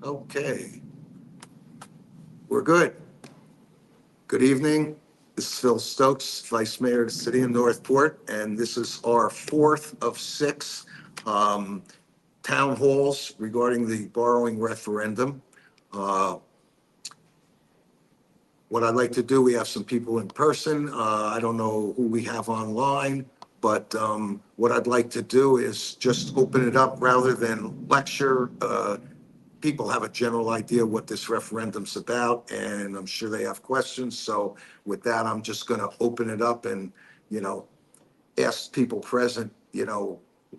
Okay, we're good. Good evening. This is Phil Stokes, Vice Mayor of the City of Northport, and this is our fourth of six um, town halls regarding the borrowing referendum. Uh, What I'd like to do, we have some people in person. I don't know who we have online, but what I'd like to do is just open it up rather than lecture. People have a general idea what this referendum's about, and I'm sure they have questions. So with that, I'm just going to open it up and, you know, ask people present,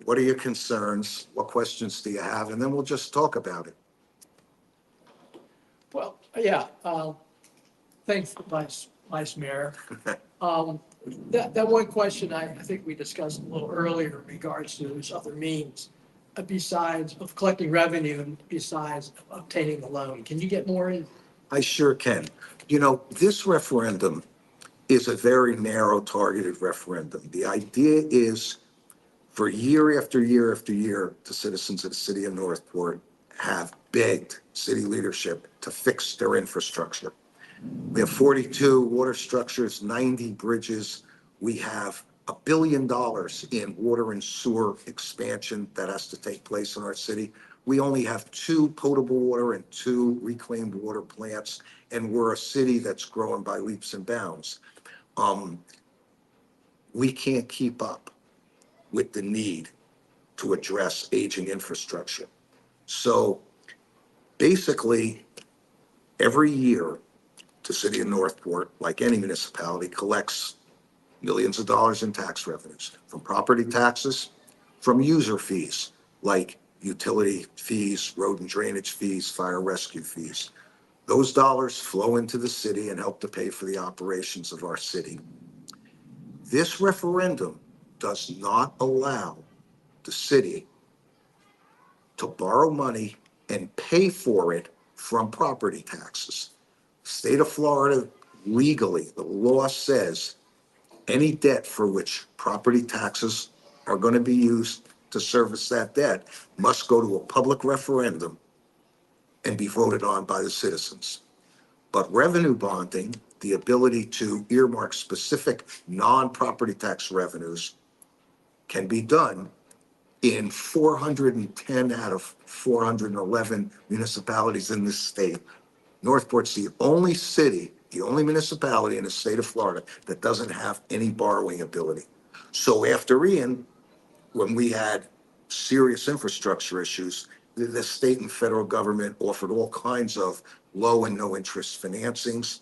what are your concerns? What questions do you have? And then we'll just talk about it. Well, yeah, thanks, Vice Mayor. Um, that one question I think we discussed a little earlier in regards to those other means, besides of collecting revenue and besides obtaining the loan. Can you get more in? I sure can. This referendum is a very narrow targeted referendum. The idea is for year after year after year, the citizens of the city of Northport have begged city leadership to fix their infrastructure. We have 42 water structures, 90 bridges. We have $1 billion in water and sewer expansion that has to take place in our city. We only have 2 potable water and 2 reclaimed water plants, and we're a city that's growing by leaps and bounds. We can't keep up with the need to address aging infrastructure. So basically, every year, the city of Northport, like any municipality, collects millions of dollars in tax revenues from property taxes, from user fees like utility fees, road and drainage fees, fire rescue fees. Those dollars flow into the city and help to pay for the operations of our city. This referendum does not allow the city to borrow money and pay for it from property taxes. State of Florida, legally, the law says any debt for which property taxes are going to be used to service that debt must go to a public referendum and be voted on by the citizens. But revenue bonding, the ability to earmark specific non-property tax revenues, can be done in 410 out of 411 municipalities in this state. Northport's the only city, the only municipality in the state of Florida that doesn't have any borrowing ability. So after Ian, when we had serious infrastructure issues, the state and federal government offered all kinds of low and no interest financings.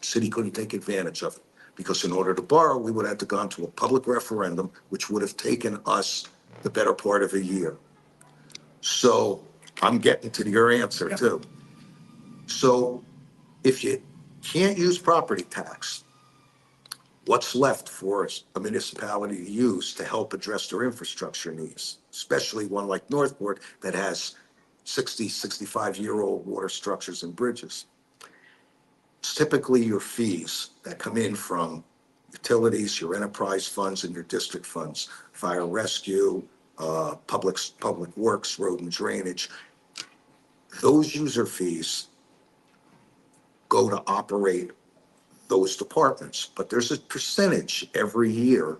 City couldn't take advantage of it because in order to borrow, we would have to gone to a public referendum, which would have taken us the better part of a year. So I'm getting to your answer too. So if you can't use property tax, what's left for a municipality to use to help address their infrastructure needs, especially one like Northport that has 60, 65-year-old water structures and bridges? It's typically your fees that come in from utilities, your enterprise funds, and your district funds, fire rescue, public works, road and drainage. Those user fees go to operate those departments, but there's a percentage every year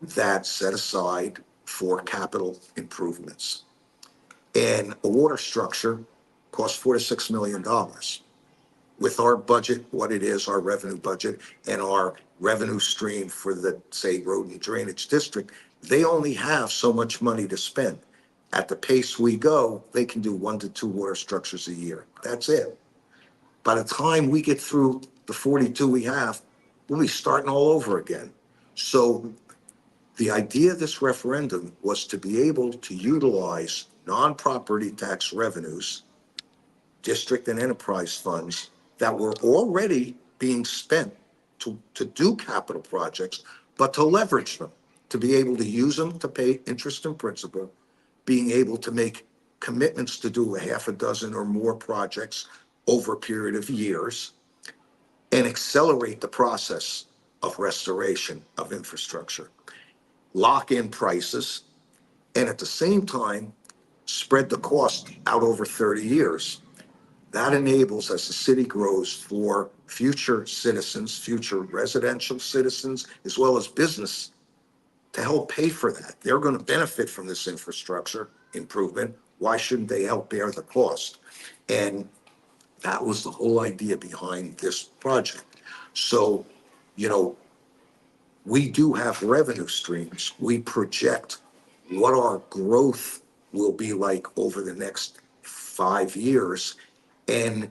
that's set aside for capital improvements. And a water structure costs $4 to $6 million. With our budget, what it is, our revenue budget, and our revenue stream for the, say, road and drainage district, they only have so much money to spend. At the pace we go, they can do 1 to 2 water structures a year. That's it. By the time we get through the 42 we have, we'll be starting all over again. So the idea of this referendum was to be able to utilize non-property tax revenues, district and enterprise funds that were already being spent to do capital projects, but to leverage them, to be able to use them to pay interest and principal, being able to make commitments to do a half a dozen or more projects over a period of years, and accelerate the process of restoration of infrastructure, lock in prices, and at the same time, spread the cost out over 30 years. That enables, as the city grows, for future citizens, future residential citizens, as well as business, to help pay for that. They're going to benefit from this infrastructure improvement. Why shouldn't they help bear the cost? And that was the whole idea behind this project. So, you know, we do have revenue streams. We project what our growth will be like over the next 5 years. And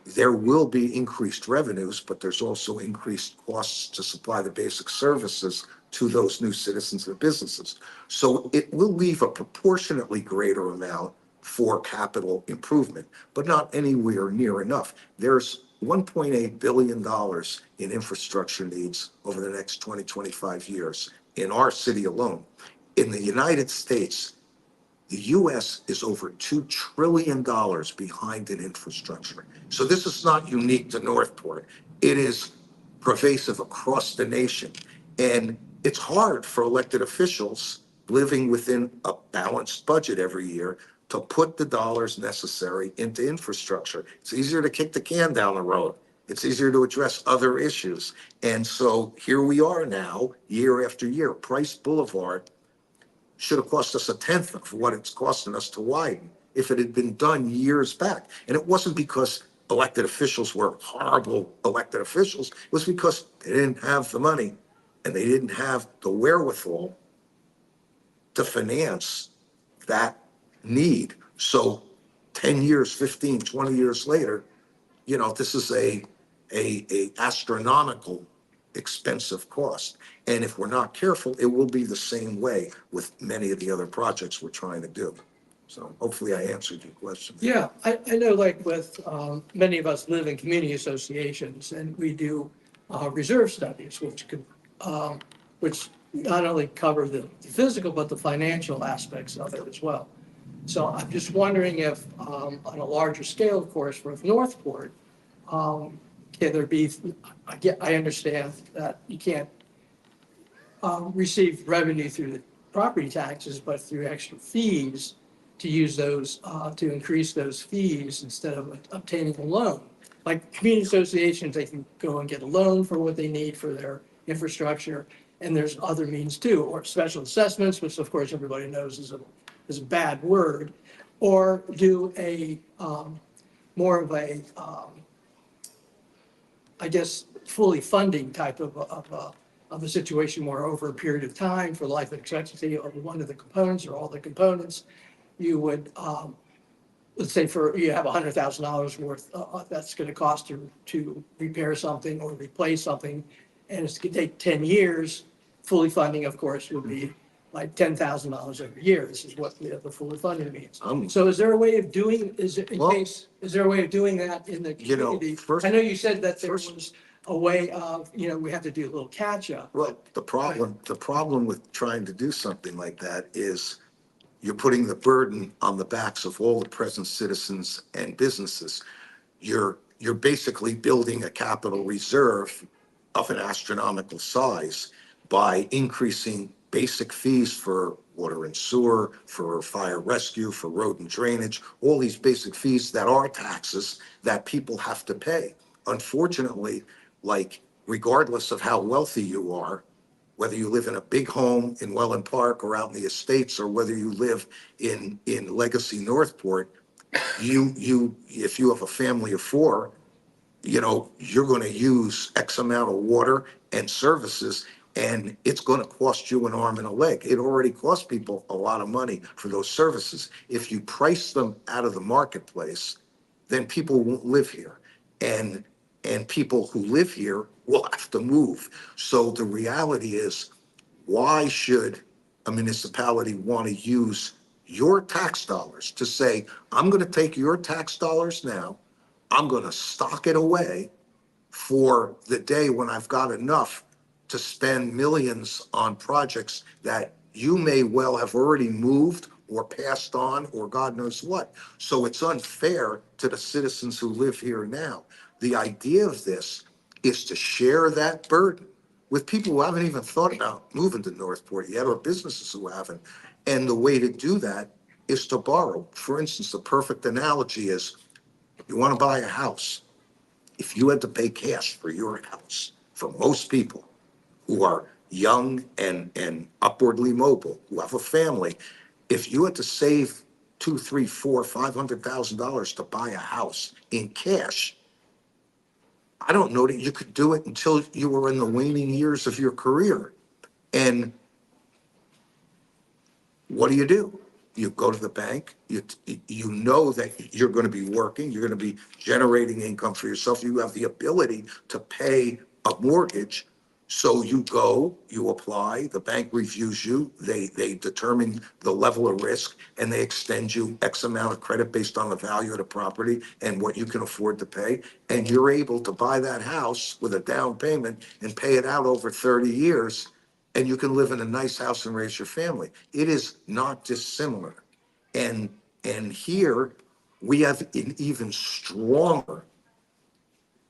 there will be increased revenues, but there's also increased costs to supply the basic services to those new citizens and businesses. So it will leave a proportionately greater amount for capital improvement, but not anywhere near enough. There's $1.8 billion in infrastructure needs over the next 20, 25 years in our city alone. In the United States, the US is over $2 trillion behind in infrastructure. So this is not unique to Northport. It is pervasive across the nation. And it's hard for elected officials living within a balanced budget every year to put the dollars necessary into infrastructure. It's easier to kick the can down the road. It's easier to address other issues. And so here we are now, year after year. Price Boulevard should have cost us a tenth of what it's costing us to widen if it had been done years back. And it wasn't because elected officials were horrible elected officials. It was because they didn't have the money and they didn't have the wherewithal to finance that need. So 10 years, 15, 20 years later, you know, this is a astronomical expensive cost. And if we're not careful, it will be the same way with many of the other projects we're trying to do. So hopefully I answered your question. Yeah, I know like with, many of us live in community associations and we do, reserve studies, which could, which not only cover the physical, but the financial aspects of it as well. So I'm just wondering if, on a larger scale, of course, with Northport, can there be, I understand that you can't, receive revenue through the property taxes, but through extra fees to use those, to increase those fees instead of obtaining a loan. Like community associations, they can go and get a loan for what they need for their infrastructure. And there's other means too, or special assessments, which of course everybody knows is a bad word, or do a, more of a, I guess, fully funding type of a situation where over a period of time for life expectancy of one of the components or all the components, you would, let's say for, you have $100,000 worth, that's gonna cost you to repair something or replace something, and it's gonna take 10 years, fully funding, of course, would be like $10,000 every year. This is what the fully funding means. So is there a way of doing, is there a way of doing that in the community? I know you said that there was a way of, we have to do a little catch up. Well, the problem with trying to do something like that is you're putting the burden on the backs of all the present citizens and businesses. You're basically building a capital reserve of an astronomical size by increasing basic fees for water and sewer, for fire rescue, for road and drainage, all these basic fees that are taxes that people have to pay. Unfortunately, like regardless of how wealthy you are, whether you live in a big home in Welland Park or out in the estates, or whether you live in Legacy Northport, if you have a family of four, you're going to use X amount of water and services, and it's going to cost you an arm and a leg. It already costs people a lot of money for those services. If you price them out of the marketplace, then people won't live here. And people who live here will have to move. So the reality is, why should a municipality want to use your tax dollars to say, I'm going to take your tax dollars now, I'm going to stock it away for the day when I've got enough to spend millions on projects that you may well have already moved or passed on or God knows what. So it's unfair to the citizens who live here now. The idea of this is to share that burden with people who haven't even thought about moving to Northport yet, or businesses who haven't. And the way to do that is to borrow. For instance, the perfect analogy is you want to buy a house. If you had to pay cash for your house, for most people who are young and upwardly mobile, who have a family, if you had to save two, three, four, $500,000 to buy a house in cash, I don't know that you could do it until you were in the waning years of your career. And what do? You go to the bank, you know that you're going to be working, you're going to be generating income for yourself. You have the ability to pay a mortgage. So you go, you apply, the bank reviews you, they determine the level of risk, and they extend you X amount of credit based on the value of the property and what you can afford to pay. And you're able to buy that house with a down payment and pay it out over 30 years, and you can live in a nice house and raise your family. It is not dissimilar. And, and here we have an even stronger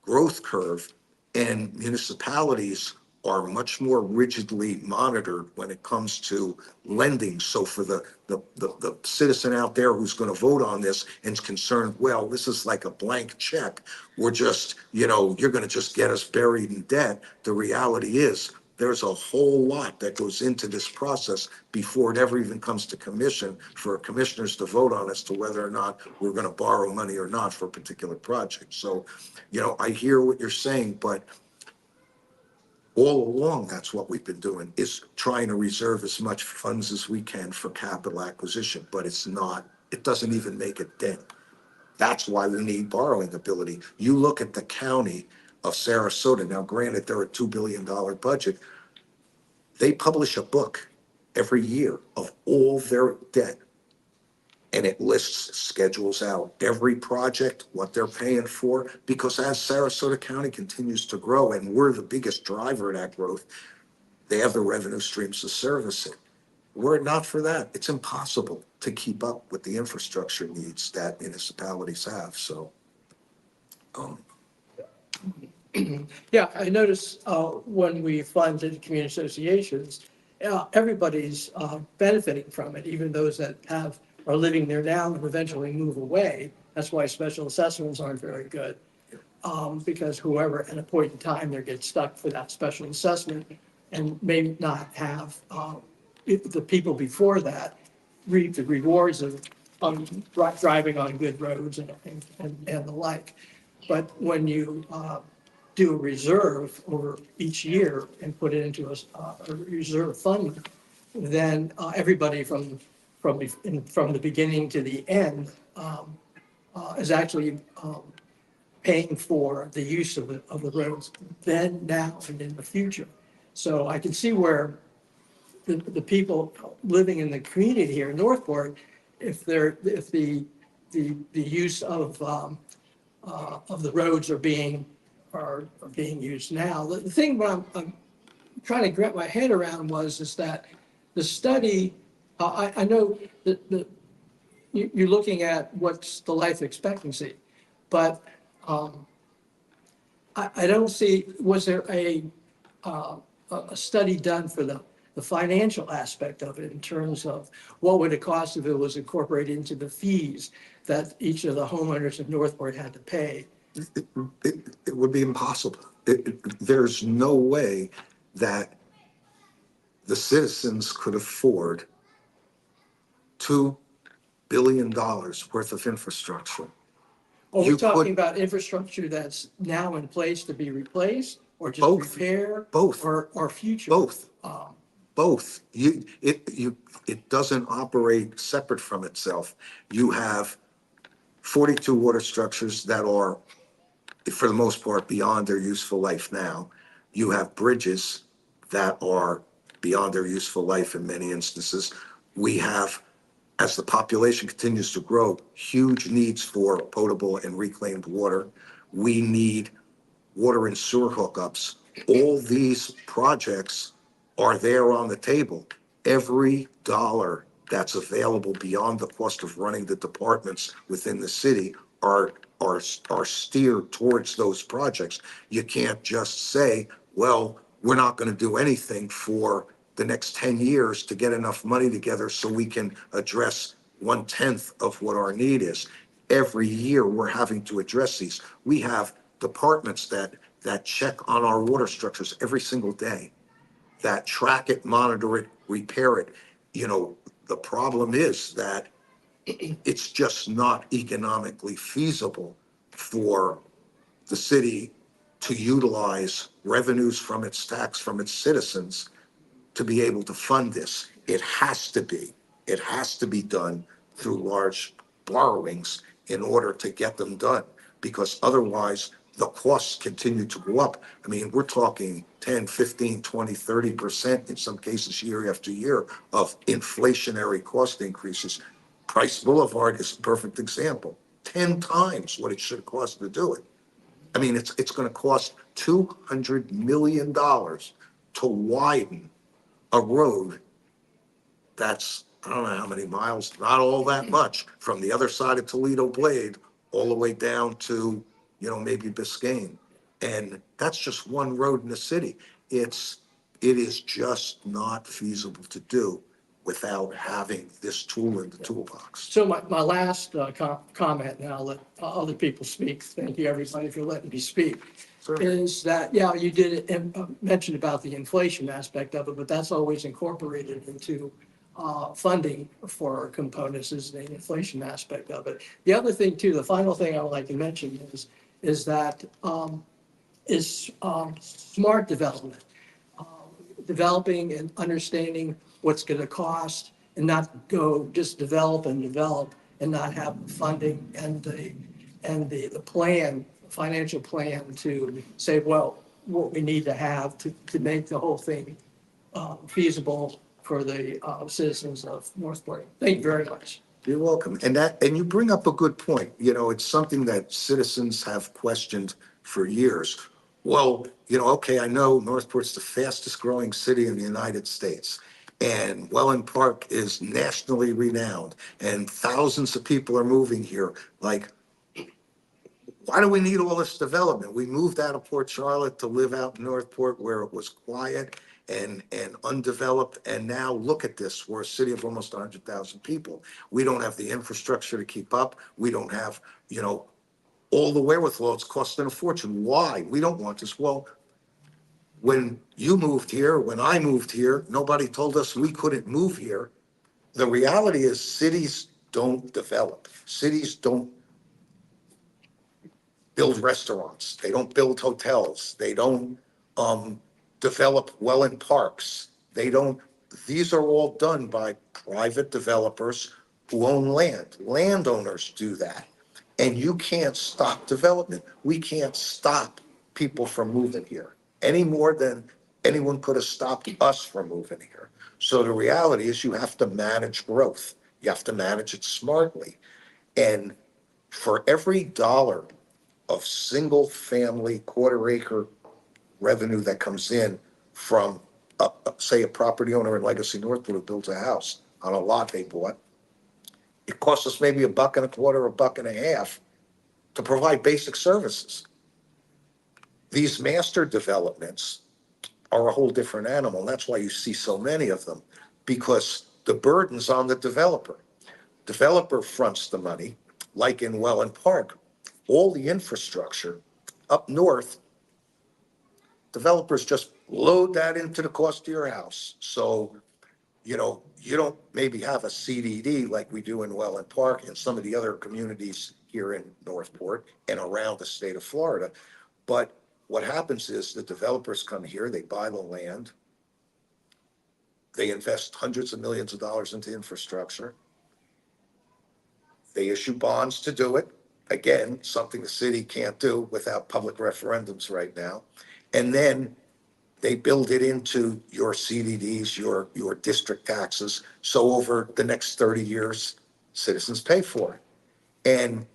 growth curve, and municipalities are much more rigidly monitored when it comes to lending. So for the citizen out there who's going to vote on this and is concerned, well, this is like a blank check. We're just, you're going to just get us buried in debt. The reality is there's a whole lot that goes into this process before it ever even comes to commission for commissioners to vote on as to whether or not we're going to borrow money or not for a particular project. So, I hear what you're saying, but all along, that's what we've been doing, is trying to reserve as much funds as we can for capital acquisition, but it doesn't even make a dent. That's why we need borrowing ability. You look at the county of Sarasota. Now, granted, they're a $2 billion budget. They publish a book every year of all their debt, and it lists, schedules out every project, what they're paying for, because as Sarasota County continues to grow, and we're the biggest driver of that growth, they have the revenue streams to service it. Were it not for that, it's impossible to keep up with the infrastructure needs that municipalities have, so. Yeah, I noticed when we funded community associations, everybody's benefiting from it, even those that are living there now and eventually move away. That's why special assessments aren't very good, because whoever at a point in time there gets stuck for that special assessment and may not have the people before that reap the rewards of driving on good roads and the like. But when you do a reserve over each year and put it into a reserve fund, then everybody from the beginning to the end is actually paying for the use of the roads then, now, and in the future. So I can see where the people living in the community here in Northport, if the use of the roads are being used now. The thing what I'm trying to get my head around is that the study, I know that you're looking at what's the life expectancy, but I don't see, was there a study done for the financial aspect of it in terms of what would it cost if it was incorporated into the fees that each of the homeowners of Northport had to pay? It would be impossible. There's no way that the citizens could afford $2 billion worth of infrastructure. Are we You talking put about infrastructure that's now in place to be replaced, or just Both. repair? Both. Or future? both, both. It doesn't operate separate from itself. You have 42 water structures that are, for the most part, beyond their useful life now. You have bridges that are beyond their useful life in many instances. We have, as the population continues to grow, huge needs for potable and reclaimed water. We need water and sewer hookups. All these projects are there on the table. Every dollar that's available beyond the cost of running the departments within the city are steered towards those projects. You can't just say, well, we're not going to do anything for the next 10 years to get enough money together so we can address 1/10 of what our need is. Every year, we're having to address these. We have departments that check on our water structures every single day, that track it, monitor it, repair it. You know, the problem is that it's just not economically feasible for the city to utilize revenues from its tax, from its citizens, to be able to fund this. It has to be done through large borrowings in order to get them done, because otherwise the costs continue to go up. I mean, we're talking 10, 15, 20, 30% in some cases year after year of inflationary cost increases. Price Boulevard is a perfect example. 10 times what it should cost to do it. I mean, it's going to cost $200 million to widen a road that's, I don't know how many miles, not all that much, from the other side of Toledo Blade all the way down to, maybe Biscayne. And that's just one road in the city. It is just not feasible to do without having this tool in the toolbox. So my last comment, and I'll let other people speak. Thank you, everybody, for letting me speak. Sure. Is that, yeah, you did mention about the inflation aspect of it, but that's always incorporated into funding for components, is the inflation aspect of it. The other thing too, the final thing I would like to mention is that smart development. Developing and understanding what's going to cost, and not go just develop and not have funding and the plan, financial plan to say, well, what we need to have to make the whole thing feasible for the citizens of Northport. Thank you very much. You're welcome. And you bring up a good point. It's something that citizens have questioned for years. Well, okay, I know Northport's the fastest growing city in the United States. And Welland Park is nationally renowned and thousands of people are moving here. Like, why do we need all this development? We moved out of Port Charlotte to live out in Northport where it was quiet and undeveloped. And now look at this. We're a city of almost 100,000 people. We don't have the infrastructure to keep up. We don't have, all the wherewithal. It's costing a fortune. Why? We don't want this. Well, when you moved here, when I moved here, nobody told us we couldn't move here. The reality is cities don't develop. Cities don't build restaurants. They don't build hotels. They don't develop Welland parks. These are all done by private developers who own land. Landowners do that. And you can't stop development. We can't stop people from moving here any more than anyone could have stopped us from moving here. So the reality is you have to manage growth. You have to manage it smartly. And for every dollar of single family quarter acre revenue that comes in from, say, a property owner in Legacy Northwood who builds a house on a lot they bought, it costs us maybe $1.25, $1.50 to provide basic services. These master developments are a whole different animal. And that's why you see so many of them, because the burden's on the developer. Developer fronts the money, like in Welland Park. All the infrastructure up north, developers just load that into the cost of your house. So, you don't maybe have a CDD like we do in Welland Park and some of the other communities here in Northport and around the state of Florida. But what happens is the developers come here, they buy the land, they invest hundreds of millions of dollars into infrastructure. They issue bonds to do it. Again, something the city can't do without public referendums right now. And then they build it into your CDDs, your district taxes. So over the next 30 years, citizens pay for it. And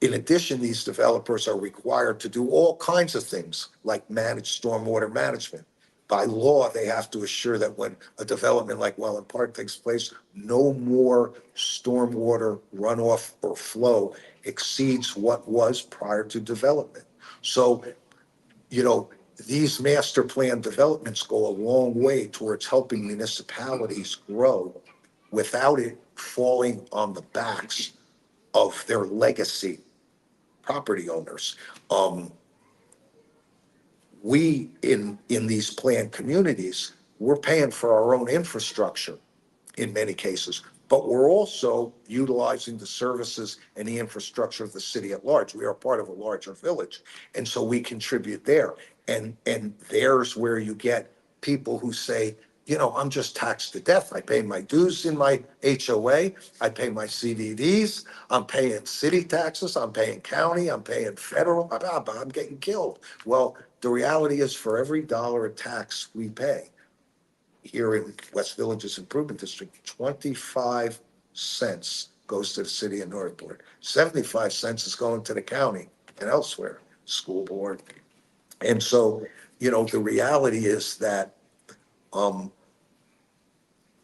in addition, these developers are required to do all kinds of things like manage stormwater management. By law, they have to assure that when a development like Welland Park takes place, no more stormwater runoff or flow exceeds what was prior to development. So, these master plan developments go a long way towards helping municipalities grow without it falling on the backs of their legacy property owners. We, in these planned communities, we're paying for our own infrastructure in many cases, but we're also utilizing the services and the infrastructure of the city at large. We are part of a larger village, and so we contribute there. And there's where you get people who say, you know, I'm just taxed to death. I pay my dues in my HOA, I pay my CDDs, I'm paying city taxes, I'm paying county, I'm paying federal, I'm getting killed. Well, the reality is for every dollar of tax we pay, here in West Village's Improvement District, 25 cents goes to the city of Northport. 75 cents is going to the county and elsewhere, school board. And so, you know, the reality is that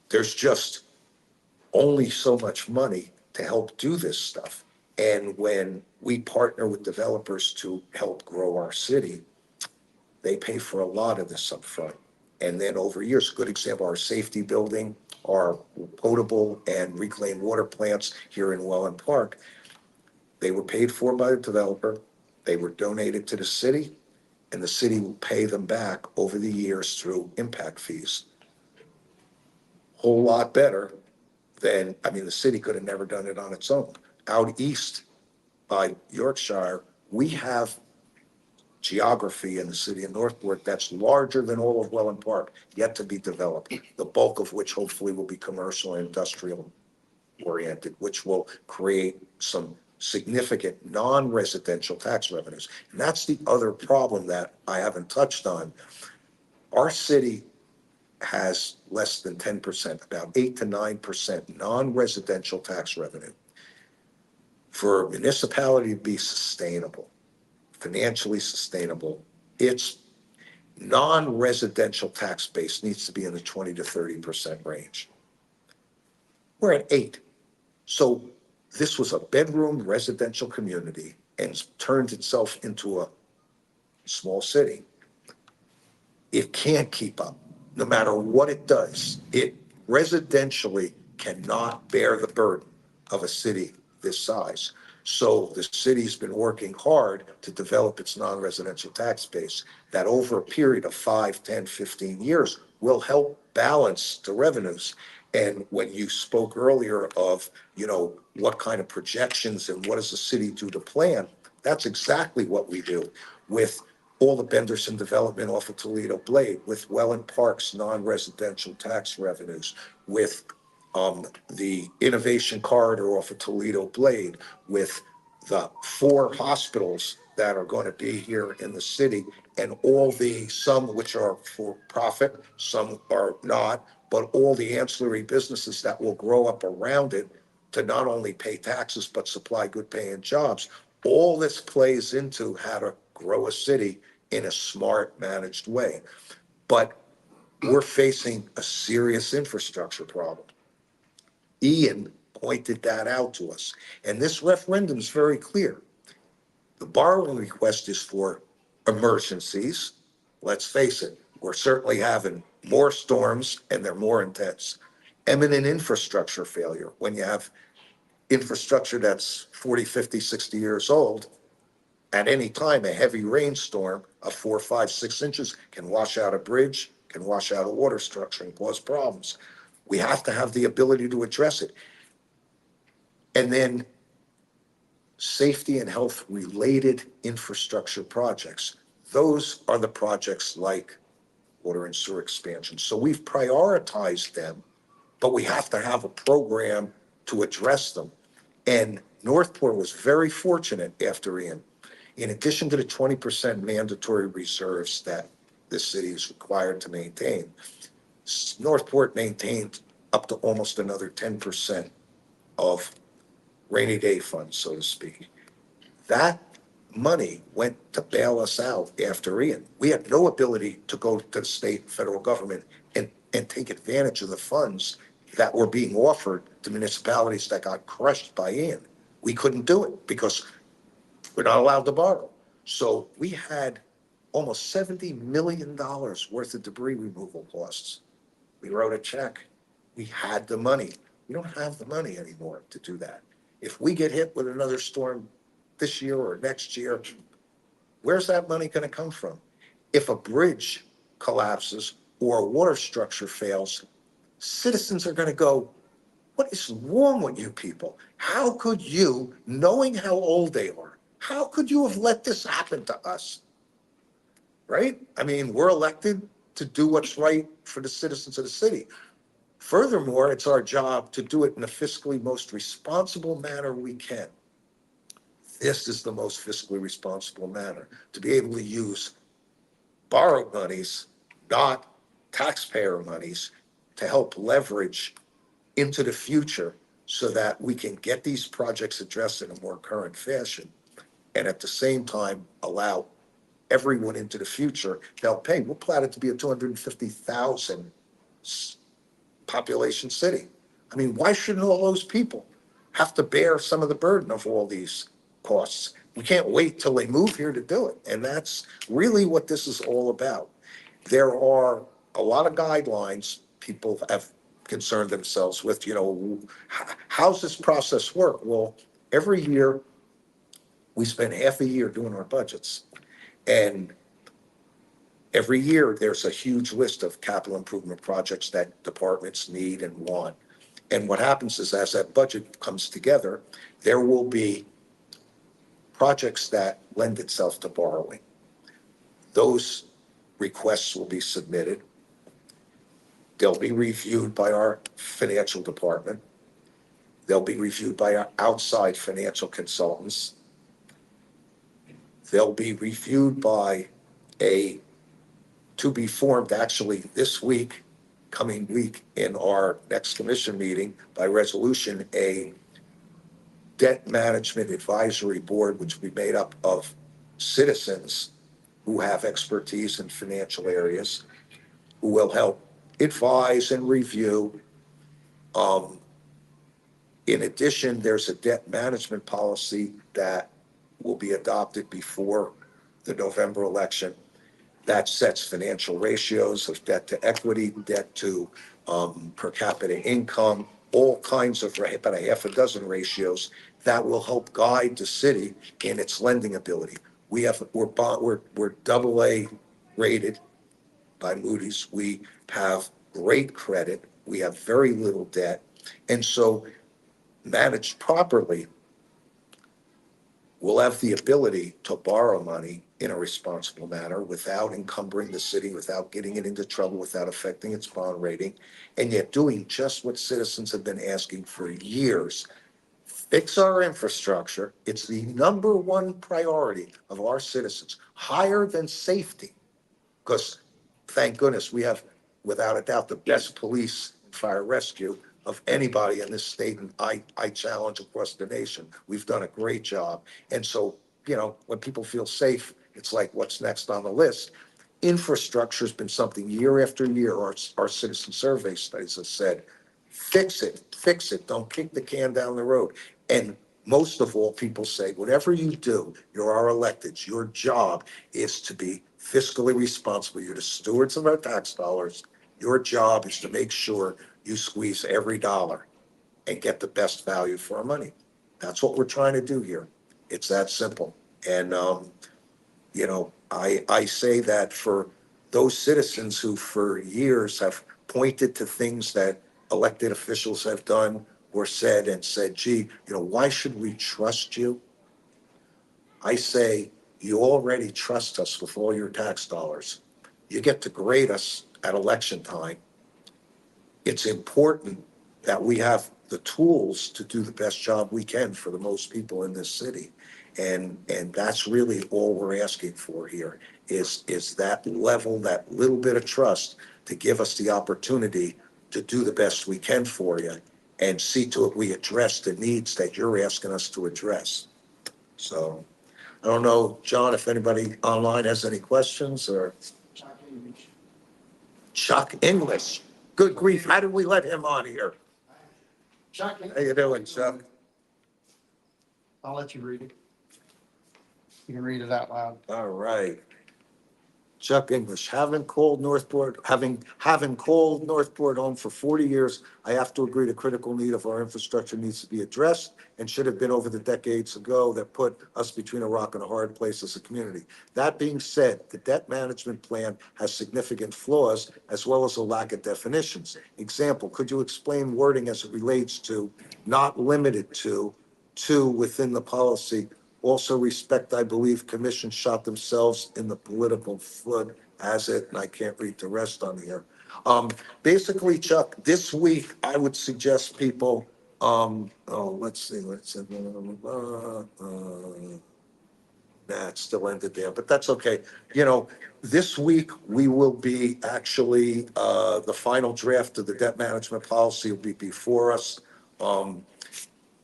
there's just only so much money to help do this stuff. And when we partner with developers to help grow our city, they pay for a lot of this upfront. And then over years, a good example, our safety building, our potable and reclaimed water plants here in Welland Park, they were paid for by the developer. They were donated to the city, and the city will pay them back over the years through impact fees. Whole lot better than, I mean, the city could have never done it on its own. Out east by Yorkshire, we have geography in the city of Northport that's larger than all of Welland Park, yet to be developed, the bulk of which hopefully will be commercial and industrial oriented, which will create some significant non-residential tax revenues. And that's the other problem that I haven't touched on. Our city has less than 10%, about 8 to 9% non-residential tax revenue. For a municipality to be sustainable, financially sustainable, its non-residential tax base needs to be in the 20 to 30% range. We're at 8. So this was a bedroom residential community and turned itself into a small city. It can't keep up, no matter what it does. It residentially cannot bear the burden of a city this size. So the city's been working hard to develop its non-residential tax base that over a period of 5, 10, 15 years will help balance the revenues. And when you spoke earlier of, you know, what kind of projections and what does the city do to plan, that's exactly what we do with all the Benderson development off of Toledo Blade, with Welland Park's non-residential tax revenues, with the innovation corridor off of Toledo Blade, with the 4 hospitals that are going to be here in the city, and all the, some which are for profit, some are not, but all the ancillary businesses that will grow up around it to not only pay taxes, but supply good paying jobs. All this plays into how to grow a city in a smart, managed way. But we're facing a serious infrastructure problem. Ian pointed that out to us. And this referendum is very clear. The borrowing request is for emergencies. Let's face it, we're certainly having more storms and they're more intense. Imminent infrastructure failure, when you have infrastructure that's 40, 50, 60 years old, at any time, a heavy rainstorm of 4, 5, 6 inches can wash out a bridge, can wash out a water structure and cause problems. We have to have the ability to address it. And then safety and health related infrastructure projects. Those are the projects like water and sewer expansion. So we've prioritized them, but we have to have a program to address them. And Northport was very fortunate after Ian. In addition to the 20% mandatory reserves that the city is required to maintain, Northport maintained up to almost another 10% of rainy day funds, so to speak. That money went to bail us out after Ian. We had no ability to go to the state and federal government and take advantage of the funds that were being offered to municipalities that got crushed by Ian. We couldn't do it because we're not allowed to borrow. So we had almost $70 million worth of debris removal costs. We wrote a check. We had the money. We don't have the money anymore to do that. If we get hit with another storm this year or next year, where's that money gonna come from? If a bridge collapses or a water structure fails, citizens are gonna go, what is wrong with you people? How could you, knowing how old they are, how could you have let this happen to us? Right? I mean, we're elected to do what's right for the citizens of the city. Furthermore, it's our job to do it in the fiscally most responsible manner we can. This is the most fiscally responsible manner, to be able to use borrowed monies, not taxpayer monies, to help leverage into the future so that we can get these projects addressed in a more current fashion. And at the same time, allow everyone into the future to help pay. We're planning to be a 250,000 population city. I mean, why shouldn't all those people have to bear some of the burden of all these costs? We can't wait till they move here to do it. And that's really what this is all about. There are a lot of guidelines people have concerned themselves with, how's this process work? Well, every year we spend half a year doing our budgets. And every year there's a huge list of capital improvement projects that departments need and want. And what happens is as that budget comes together, there will be projects that lend itself to borrowing. Those requests will be submitted. They'll be reviewed by our financial department. They'll be reviewed by our outside financial consultants. They'll be reviewed by to be formed actually this week, coming week in our next commission meeting by resolution, a debt management advisory board, which will be made up of citizens who have expertise in financial areas, who will help advise and review. In addition, there's a debt management policy that will be adopted before the November election that sets financial ratios of debt to equity, debt to per capita income, all kinds of, about a half a dozen ratios that will help guide the city in its lending ability. We're double A rated by Moody's. We have great credit. We have very little debt. And so managed properly, we'll have the ability to borrow money in a responsible manner without encumbering the city, without getting it into trouble, without affecting its bond rating, and yet doing just what citizens have been asking for years. Fix our infrastructure. It's the number one priority of our citizens, higher than safety. Because thank goodness we have, without a doubt, the best police and fire rescue of anybody in this state, and I challenge across the nation. We've done a great job. And so, when people feel safe, it's like, what's next on the list? Infrastructure's been something year after year, our citizen survey studies have said, fix it, don't kick the can down the road. And most of all, people say, whatever you do, you're our electeds, your job is to be fiscally responsible. You're the stewards of our tax dollars. Your job is to make sure you squeeze every dollar and get the best value for our money. That's what we're trying to do here. It's that simple. And, I say that for those citizens who for years have pointed to things that elected officials have done or said and said, gee, why should we trust you? I say, you already trust us with all your tax dollars. You get to grade us at election time. It's important that we have the tools to do the best job we can for the most people in this city. And that's really all we're asking for here is that level, that little bit of trust to give us the opportunity to do the best we can for you and see to it we address the needs that you're asking us to address. So I don't know, John, if anybody online has any questions or Chuck English. Good grief, how did we let him on here? Chuck, How you doing, Chuck? I'll let you read it. You can read it out loud. All right. Chuck English, having called Northport home for 40 years, I have to agree the critical need of our infrastructure needs to be addressed and should have been over the decades ago that put us between a rock and a hard place as a community. That being said, the debt management plan has significant flaws as well as a lack of definitions. Example, could you explain wording as it relates to, not limited to within the policy? Also respect, I believe, commission shot themselves in the political foot as it, and I can't read the rest on here. Basically, Chuck, this week, I would suggest people, let's see, nah, it still ended there, but that's okay. You know, this week, we will be actually, the final draft of the debt management policy will be before us. Um,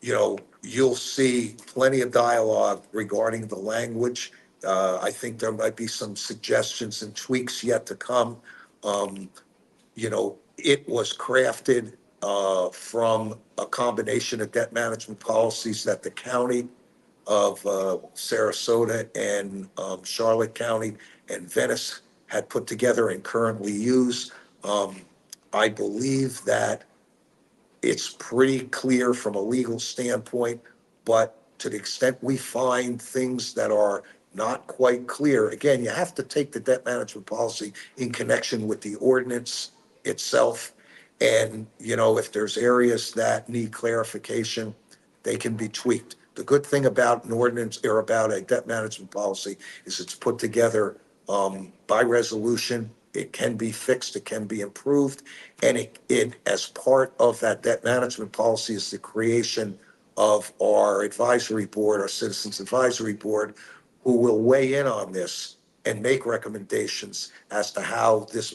you know, you'll see plenty of dialogue regarding the language. I think there might be some suggestions and tweaks yet to come. Um, you know, it was crafted from a combination of debt management policies that the county of Sarasota and Charlotte County and Venice had put together and currently use. Um, I believe that it's pretty clear from a legal standpoint, but to the extent we find things that are not quite clear, again, you have to take the debt management policy in connection with the ordinance itself. And, you know, if there's areas that need clarification, they can be tweaked. The good thing about an ordinance or about a debt management policy is it's put together by resolution. It can be fixed, it can be improved. And it, as part of that debt management policy is the creation of our advisory board, our Citizens Advisory Board, who will weigh in on this and make recommendations as to how this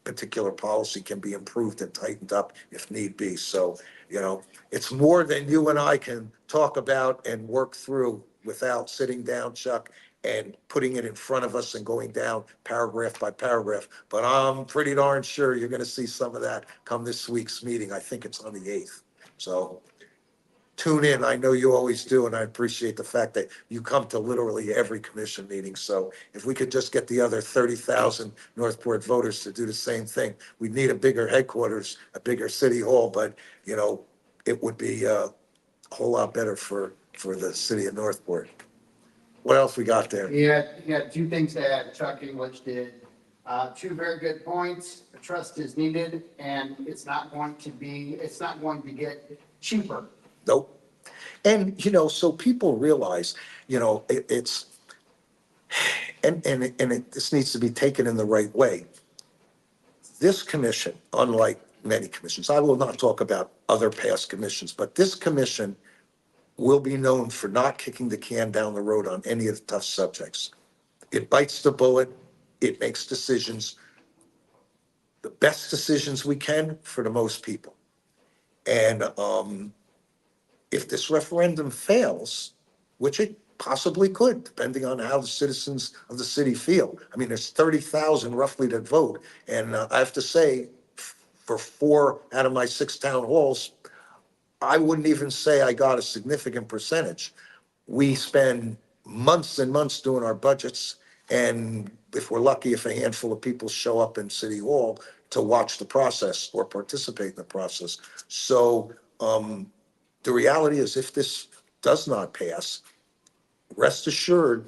particular policy can be improved and tightened up if need be. So, you know, it's more than you and I can talk about and work through without sitting down, Chuck, and putting it in front of us and going down paragraph by paragraph. But I'm pretty darn sure you're gonna see some of that come this week's meeting. I think it's on the 8th. So tune in. I know you always do, and I appreciate the fact that you come to literally every commission meeting. So if we could just get the other 30,000 Northport voters to do the same thing, we'd need a bigger headquarters, a bigger city hall, but, you know, it would be a whole lot better for the city of Northport. What else we got there? He had two things to add. Chuck English did. Two very good points. The trust is needed and it's not going to get cheaper. Nope. And, you know, so people realize, you know, it's, this needs to be taken in the right way. This commission, unlike many commissions, I will not talk about other past commissions, but this commission will be known for not kicking the can down the road on any of the tough subjects. It bites the bullet, it makes decisions, the best decisions we can for the most people. And if this referendum fails, which it possibly could, depending on how the citizens of the city feel. I mean, there's 30,000 roughly that vote. And I have to say, for 4 out of my 6 town halls, I wouldn't even say I got a significant percentage. We spend months and months doing our budgets. And if we're lucky, if a handful of people show up in City Hall to watch the process or participate in the process. So the reality is if this does not pass, rest assured,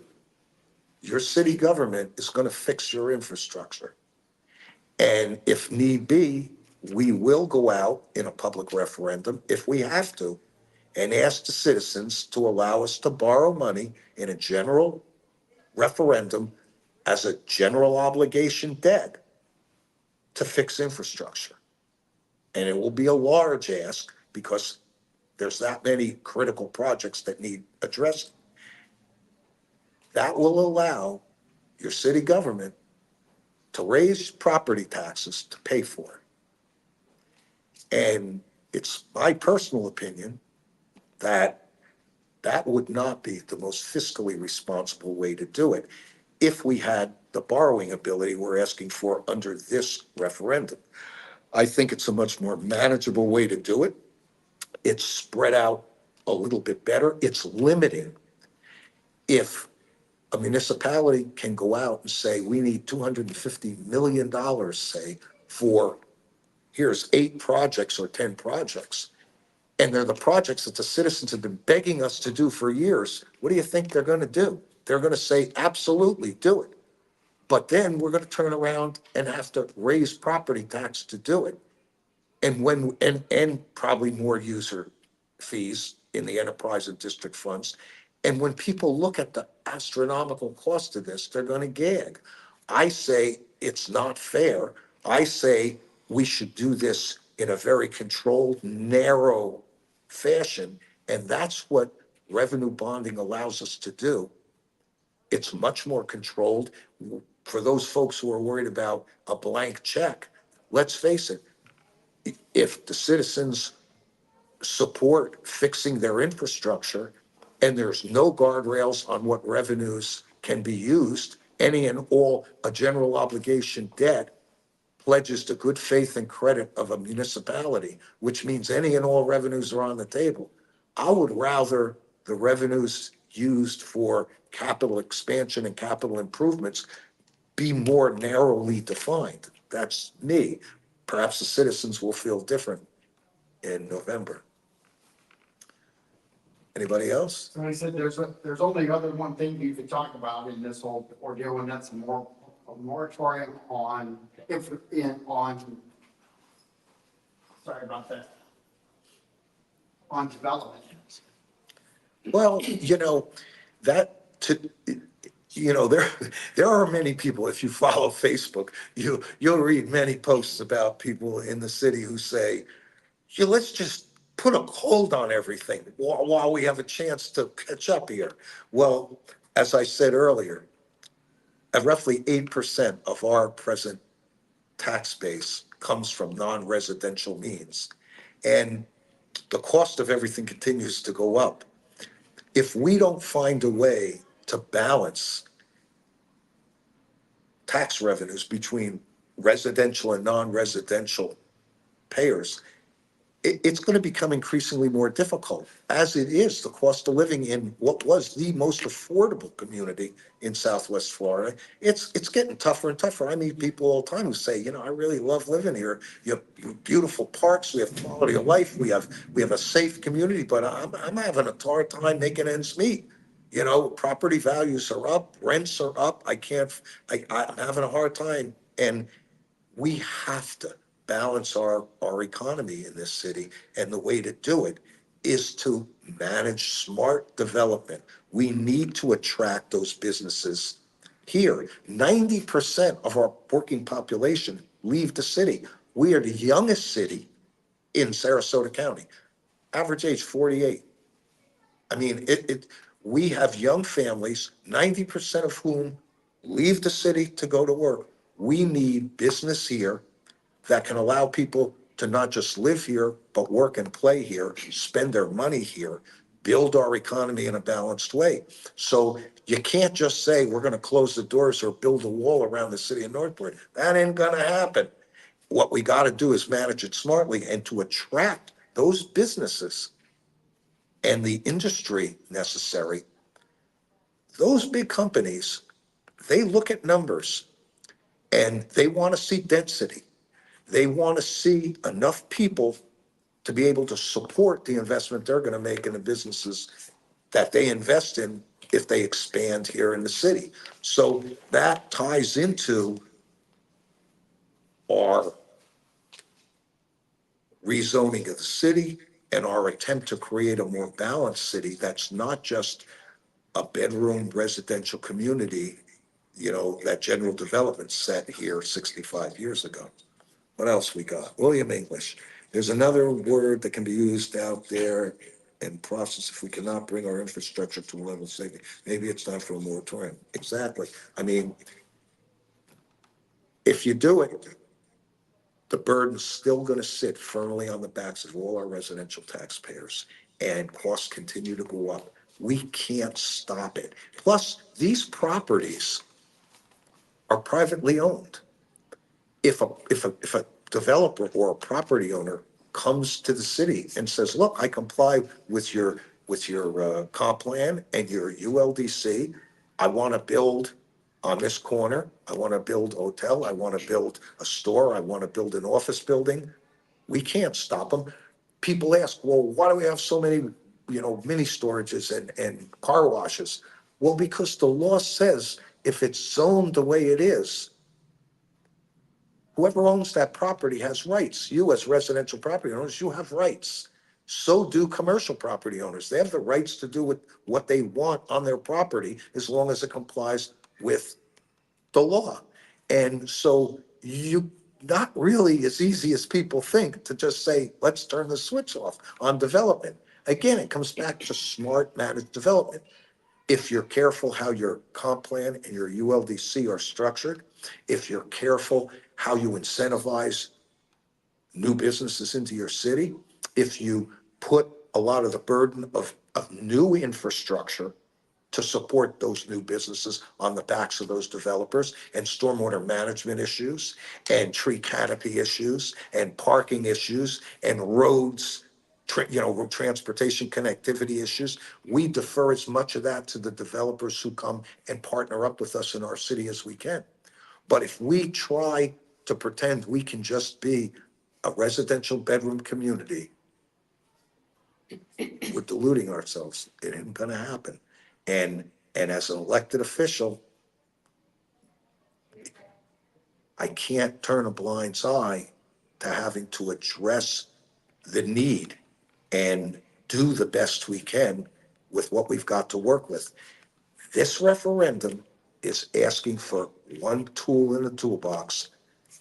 your city government is going to fix your infrastructure. And if need be, we will go out in a public referendum, if we have to, and ask the citizens to allow us to borrow money in a general referendum as a general obligation debt to fix infrastructure. And it will be a large ask because there's that many critical projects that need addressing. That will allow your city government to raise property taxes to pay for it. And it's my personal opinion that that would not be the most fiscally responsible way to do it if we had the borrowing ability we're asking for under this referendum. I think it's a much more manageable way to do it. It's spread out a little bit better. It's limiting. If A municipality can go out and say, we need $250 million, say, for, here's 8 projects or 10 projects. And they're the projects that the citizens have been begging us to do for years. What do you think they're gonna do? They're gonna say, absolutely, do it. But then we're gonna turn around and have to raise property tax to do it. And probably more user fees in the enterprise and district funds. And when people look at the astronomical cost of this, they're gonna gag. I say it's not fair. I say we should do this in a very controlled, narrow fashion, and that's what revenue bonding allows us to do. It's much more controlled. For those folks who are worried about a blank check, let's face it, if the citizens support fixing their infrastructure and there's no guardrails on what revenues can be used, any and all, a general obligation debt pledges the good faith and credit of a municipality, which means any and all revenues are on the table. I would rather the revenues used for capital expansion and capital improvements be more narrowly defined. That's me. Perhaps the citizens will feel different in November. Anybody else? So I said, there's only other one thing you could talk about in this whole ordeal, and that's a moratorium on, sorry about that, on development. Well, there are many people, if you follow Facebook, you'll read many posts about people in the city who say, yeah, let's just put a hold on everything while we have a chance to catch up here. Well, as I said earlier, at roughly 8% of our present tax base comes from non-residential means. And the cost of everything continues to go up. If we don't find a way to balance tax revenues between residential and non-residential payers, it's going to become increasingly more difficult. As it is, the cost of living in what was the most affordable community in Southwest Florida, it's getting tougher and tougher. I meet people all the time who say, I really love living here. You have beautiful parks, we have quality of life, we have a safe community, but I'm having a hard time making ends meet. Property values are up, rents are up. I'm having a hard time. And we have to balance our economy in this city. And the way to do it is to manage smart development. We need to attract those businesses here. 90% of our working population leave the city. We are the youngest city in Sarasota County, average age 48. I mean, we have young families, 90% of whom leave the city to go to work. We need business here that can allow people to not just live here, but work and play here, spend their money here, build our economy in a balanced way. So you can't just say, we're gonna close the doors or build a wall around the city of Northport. That ain't gonna happen. What we gotta do is manage it smartly and to attract those businesses and the industry necessary. Those big companies, they look at numbers and they wanna see density. They want to see enough people to be able to support the investment they're going to make in the businesses that they invest in if they expand here in the city. So that ties into our rezoning of the city and our attempt to create a more balanced city that's not just a bedroom residential community, that general development set here 65 years ago. What else we got? William English. There's another word that can be used out there in process if we cannot bring our infrastructure to a level of safety. Maybe it's time for a moratorium. Exactly. I mean, if you do it, the burden's still going to sit firmly on the backs of all our residential taxpayers, and costs continue to go up. We can't stop it. Plus, these properties are privately owned. If a developer or a property owner comes to the city and says, look, I comply with your comp plan and your ULDC, I want to build on this corner. I want to build a hotel. I want to build a store. I want to build an office building. We can't stop them. People ask, well, why do we have so many, mini storages and car washes? Well, because the law says if it's zoned the way it is, whoever owns that property has rights. You as residential property owners, you have rights. So do commercial property owners. They have the rights to do what they want on their property as long as it complies with the law. And so you, not really as easy as people think to just say, let's turn the switch off on development. Again, it comes back to smart managed development. If you're careful how your comp plan and your ULDC are structured, if you're careful how you incentivize new businesses into your city, if you put a lot of the burden of new infrastructure to support those new businesses on the backs of those developers, and stormwater management issues and tree canopy issues and parking issues and roads, transportation connectivity issues. We defer as much of that to the developers who come and partner up with us in our city as we can. But if we try to pretend we can just be a residential bedroom community, we're deluding ourselves. It ain't gonna happen. And as an elected official, I can't turn a blind eye to having to address the need and do the best we can with what we've got to work with. This referendum is asking for one tool in the toolbox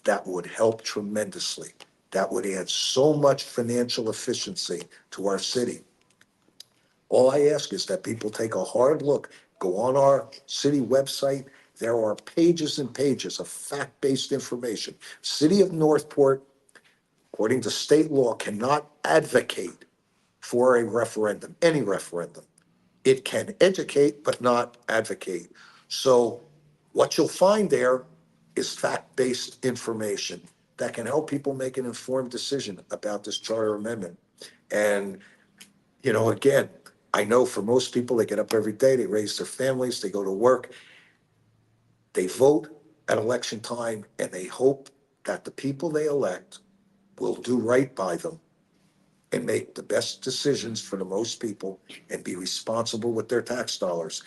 that would help tremendously. That would add so much financial efficiency to our city. All I ask is that people take a hard look, go on our city website. There are pages and pages of fact-based information. City of Northport, according to state law, cannot advocate for a referendum, any referendum. It can educate, but not advocate. So what you'll find there is fact-based information that can help people make an informed decision about this charter amendment. And again, I know for most people, they get up every day, they raise their families, they go to work, they vote at election time, and they hope that the people they elect will do right by them and make the best decisions for the most people and be responsible with their tax dollars.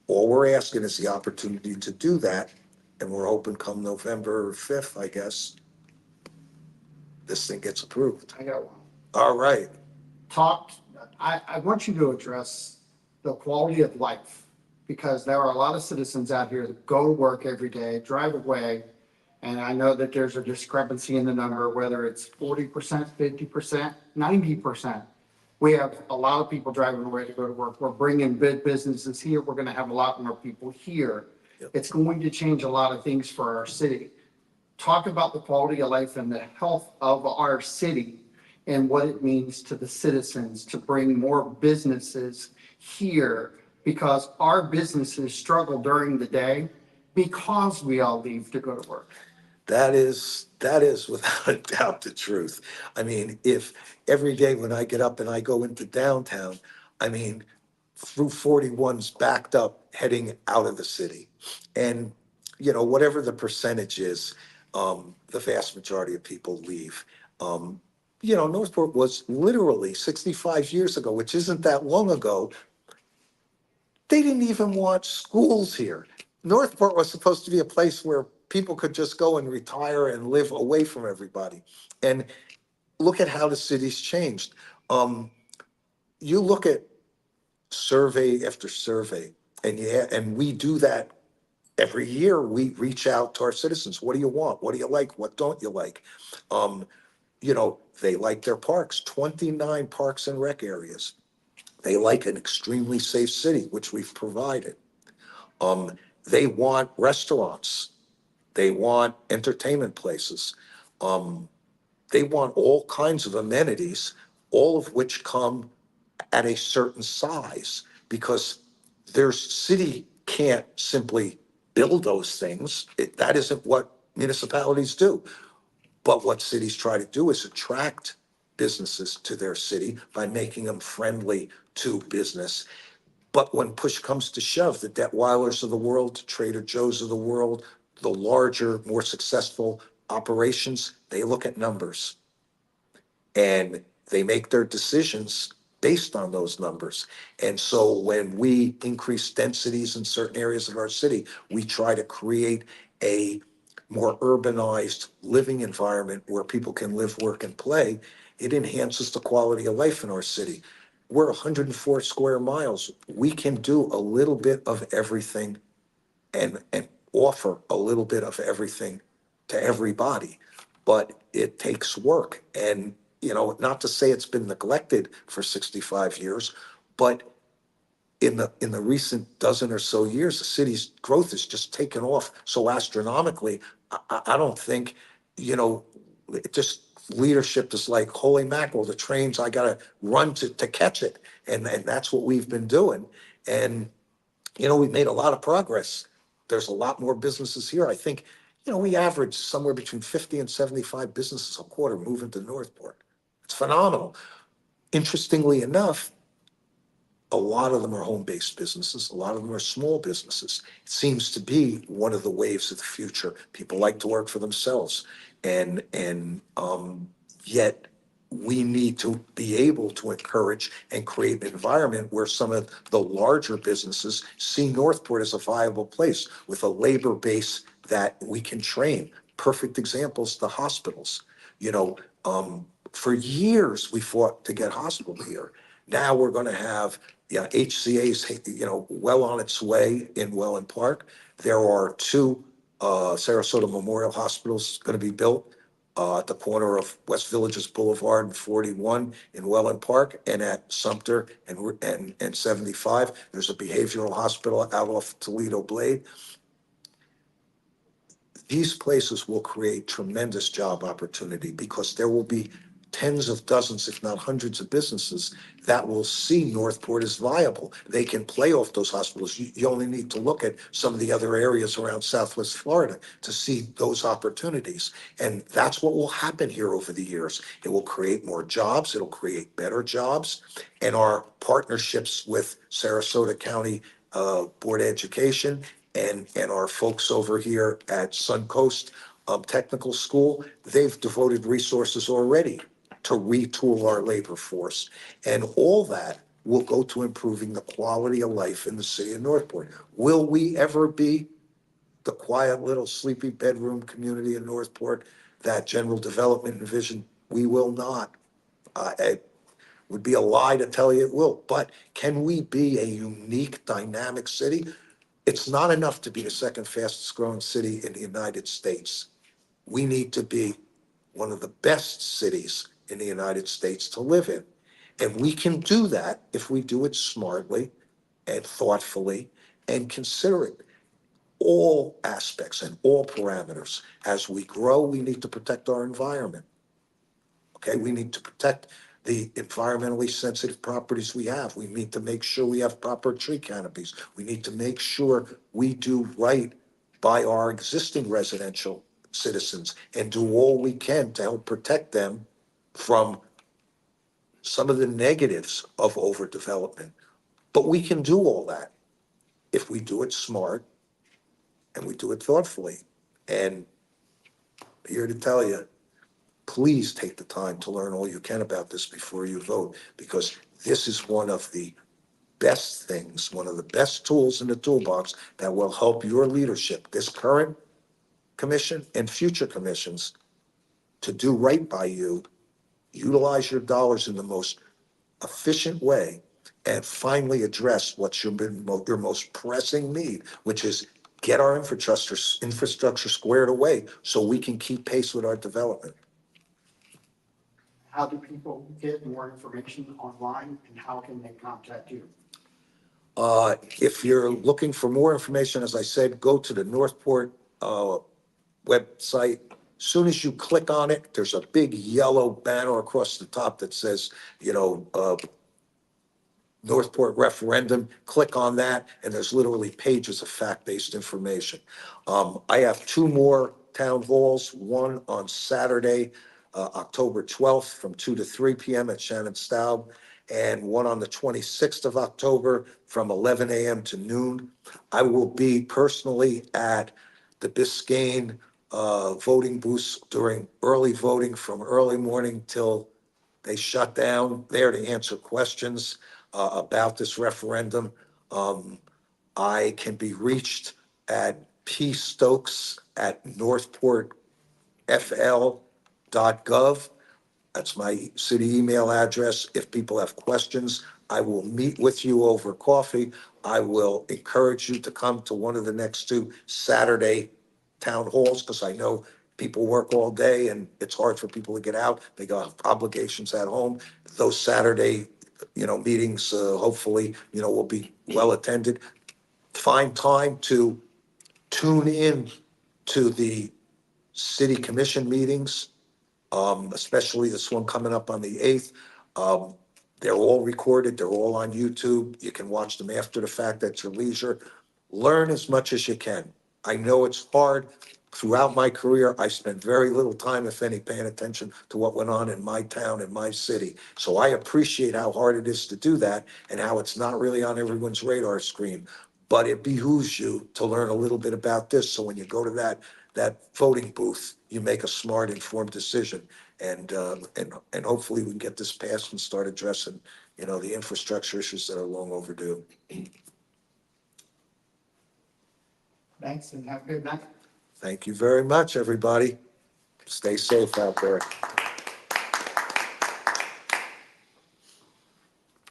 All we're asking is the opportunity to do that, and we're hoping come November 5th, I guess, this thing gets approved. I got one. All right. I want you to address the quality of life, because there are a lot of citizens out here that go to work every day, drive away, and I know that there's a discrepancy in the number, whether it's 40%, 50%, 90%. We have a lot of people driving away to go to work. We're bringing big businesses here. We're going to have a lot more people here. Yep. It's going to change a lot of things for our city. Talk about the quality of life and the health of our city and what it means to the citizens to bring more businesses here, because our businesses struggle during the day because we all leave to go to work. That is without a doubt the truth. I mean, if every day when I get up and I go into downtown, I mean, through 41's backed up heading out of the city. And, whatever the percentage is, the vast majority of people leave. Northport was literally 65 years ago, which isn't that long ago. They didn't even want schools here. Northport was supposed to be a place where people could just go and retire and live away from everybody. And look at how the city's changed. You look at survey after survey, and we do that every year. We reach out to our citizens. What do you want? What do you like? What don't you like? They like their parks, 29 parks and rec areas. They like an extremely safe city, which we've provided. They want restaurants. They want entertainment places. They want all kinds of amenities, all of which come at a certain size, because their city can't simply build those things. That isn't what municipalities do. But what cities try to do is attract businesses to their city by making them friendly to business. But when push comes to shove, the Detweilers of the world, Trader Joe's of the world, the larger, more successful operations, they look at numbers and they make their decisions based on those numbers. And so when we increase densities in certain areas of our city, we try to create a more urbanized living environment where people can live, work, and play. It enhances the quality of life in our city. We're 104 square miles. We can do a little bit of everything and offer a little bit of everything to everybody. But it takes work. And, not to say it's been neglected for 65 years, but in the recent dozen or so years, the city's growth has just taken off so astronomically. I don't think, you know, it just leadership is like, holy mackerel, the trains, I gotta run to catch it. And that's what we've been doing. And we've made a lot of progress. There's a lot more businesses here. I think, we average somewhere between 50 and 75 businesses a quarter moving to Northport. It's phenomenal. Interestingly enough, a lot of them are home-based businesses. A lot of them are small businesses. It seems to be one of the waves of the future. People like to work for themselves. And yet we need to be able to encourage and create an environment where some of the larger businesses see Northport as a viable place with a labor base that we can train. Perfect examples, the hospitals. For years, we fought to get hospital here. Now we're going to have, HCA's, well on its way in Welland Park. There are two Sarasota Memorial Hospitals going to be built at the corner of West Villages Boulevard and 41 in Welland Park, and at Sumter and 75. There's a behavioral hospital out off Toledo Blade. These places will create tremendous job opportunity because there will be tens of dozens, if not hundreds of businesses that will see Northport as viable. They can play off those hospitals. You only need to look at some of the other areas around Southwest Florida to see those opportunities. And that's what will happen here over the years. It will create more jobs. It'll create better jobs. And our partnerships with Sarasota County Board of Education and our folks over here at Suncoast Technical School, they've devoted resources already to retool our labor force. And all that will go to improving the quality of life in the city of Northport. Will we ever be the quiet little sleepy bedroom community in Northport that general development envisioned? We will not. It would be a lie to tell you it will. But can we be a unique, dynamic city? It's not enough to be the second fastest growing city in the United States. We need to be one of the best cities in the United States to live in. And we can do that if we do it smartly and thoughtfully and consider it all aspects and all parameters. As we grow, we need to protect our environment. Okay, we need to protect the environmentally sensitive properties we have. We need to make sure we have proper tree canopies. We need to make sure we do right by our existing residential citizens and do all we can to help protect them from some of the negatives of overdevelopment. But we can do all that if we do it smart and we do it thoughtfully. And I'm here to tell you, please take the time to learn all you can about this before you vote, because this is one of the best things, one of the best tools in the toolbox that will help your leadership, this current commission and future commissions, to do right by you, utilize your dollars in the most efficient way, and finally address what's your most pressing need, which is get our infrastructure squared away so we can keep pace with our development. How do people get more information online, and how can they contact you? If you're looking for more information, as I said, go to the Northport website. Soon as you click on it, there's a big yellow banner across the top that says, Northport referendum. Click on that, and there's literally pages of fact-based information. I have two more town halls, one on Saturday, October 12th from 2 to 3 p.m. at Shannon Staub, and one on the 26th of October from 11 a.m. to noon. I will be personally at the Biscayne voting booths during early voting from early morning till they shut down, there to answer questions about this referendum. I can be reached at pstokes@northportfl.gov. That's my city email address. If people have questions, I will meet with you over coffee. I will encourage you to come to one of the next two Saturday town halls, because I know people work all day and it's hard for people to get out. They got obligations at home. Those Saturday, meetings, hopefully, will be well attended. Find time to tune in to the city commission meetings, especially this one coming up on the 8th. They're all recorded, they're all on YouTube. You can watch them after the fact at your leisure. Learn as much as you can. I know it's hard. Throughout my career, I spent very little time, if any, paying attention to what went on in my town, in my city. So I appreciate how hard it is to do that and how it's not really on everyone's radar screen. But it behooves you to learn a little bit about this, so when you go to that voting booth, you make a smart, informed decision. And hopefully we can get this passed and start addressing, the infrastructure issues that are long overdue. Thanks and have a good night. Thank you very much, everybody. Stay safe out there.